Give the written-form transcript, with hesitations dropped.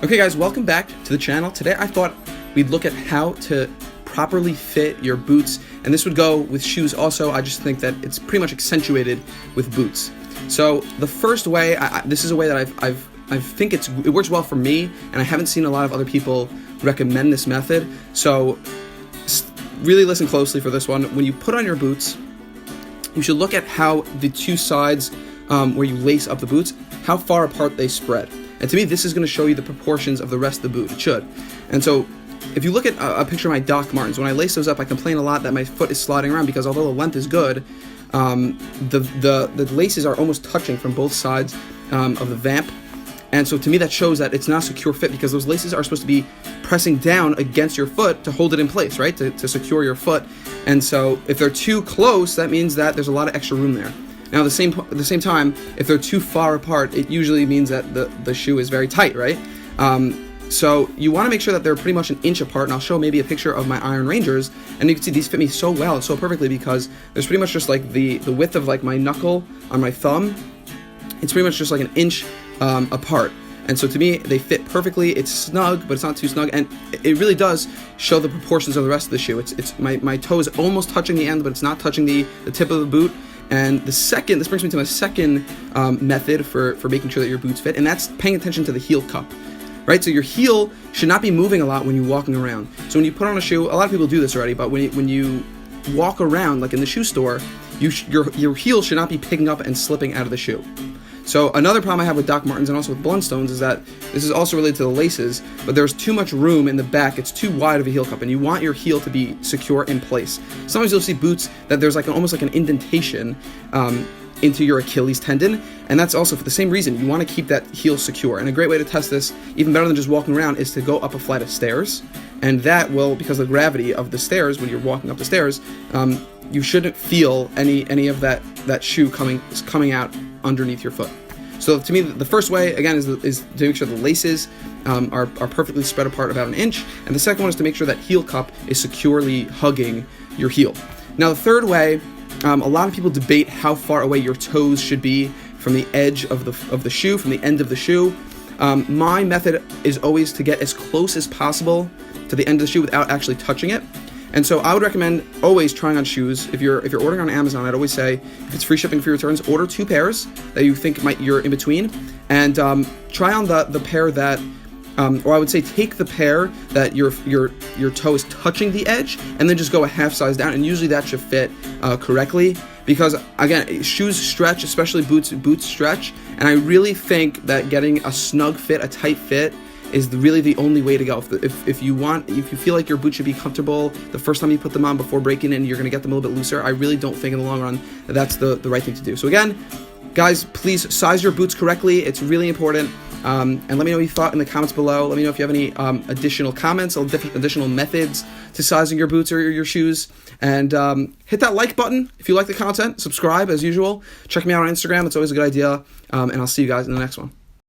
Okay guys, welcome back to the channel. Today I thought we'd look at how to properly fit your boots, and this would go with shoes also. I just think that it's pretty much accentuated with boots. So the first way, this is a way that I think it works well for me, and I haven't seen a lot of other people recommend this method. So really listen closely for this one. When you put on your boots, you should look at how the two sides where you lace up the boots, how far apart they spread. And to me, this is going to show you the proportions of the rest of the boot. It should. And so if you look at a picture of my Doc Martens, when I lace those up, I complain a lot that my foot is sliding around because although the length is good, the laces are almost touching from both sides of the vamp. And so to me, that shows that it's not a secure fit because those laces are supposed to be pressing down against your foot to hold it in place, right? To secure your foot. And so if they're too close, that means that there's a lot of extra room there. Now, at the same time, if they're too far apart, it usually means that the shoe is very tight, right? So you want to make sure that they're pretty much an inch apart, and I'll show maybe a picture of my Iron Rangers, and you can see these fit me so well and so perfectly because there's pretty much just like the width of like my knuckle on my thumb. It's pretty much just like an inch apart. And so to me, they fit perfectly. It's snug, but it's not too snug, and it really does show the proportions of the rest of the shoe. It's my toe is almost touching the end, but it's not touching the tip of the boot. And this brings me to my second method for making sure that your boots fit, and that's paying attention to the heel cup, right? So your heel should not be moving a lot when you're walking around. So when you put on a shoe, a lot of people do this already, but when you walk around, like in the shoe store, your heel should not be picking up and slipping out of the shoe. So another problem I have with Doc Martens and also with Blundstones is that this is also related to the laces, but there's too much room in the back. It's too wide of a heel cup, and you want your heel to be secure in place. Sometimes you'll see boots that there's like almost like an indentation into your Achilles tendon, and that's also for the same reason. You want to keep that heel secure, and a great way to test this, even better than just walking around, is to go up a flight of stairs, and that will, because of the gravity of the stairs when you're walking up the stairs, you shouldn't feel any of that shoe coming out underneath your foot. So to me, the first way, again, is to make sure the laces are perfectly spread apart about an inch, and the second one is to make sure that heel cup is securely hugging your heel. Now the third way, a lot of people debate how far away your toes should be from the edge of the shoe, from the end of the shoe. My method is always to get as close as possible to the end of the shoe without actually touching it. And so I would recommend always trying on shoes. If you're ordering on Amazon, I'd always say, if it's free shipping, free returns, order 2 pairs that you think you're in between, and try on the pair that, or I would say take the pair that your toe is touching the edge, and then just go a half size down, and usually that should fit correctly. Because again, shoes stretch, especially boots stretch, and I really think that getting a snug fit, a tight fit, is really the only way to go. If you feel like your boots should be comfortable the first time you put them on before breaking in, you're going to get them a little bit looser. I really don't think in the long run that that's the right thing to do. So again, guys, please size your boots correctly. It's really important. And let me know what you thought in the comments below. Let me know if you have any additional comments or additional methods to sizing your boots or your shoes. And hit that like button if you like the content. Subscribe as usual. Check me out on Instagram. It's always a good idea. And I'll see you guys in the next one.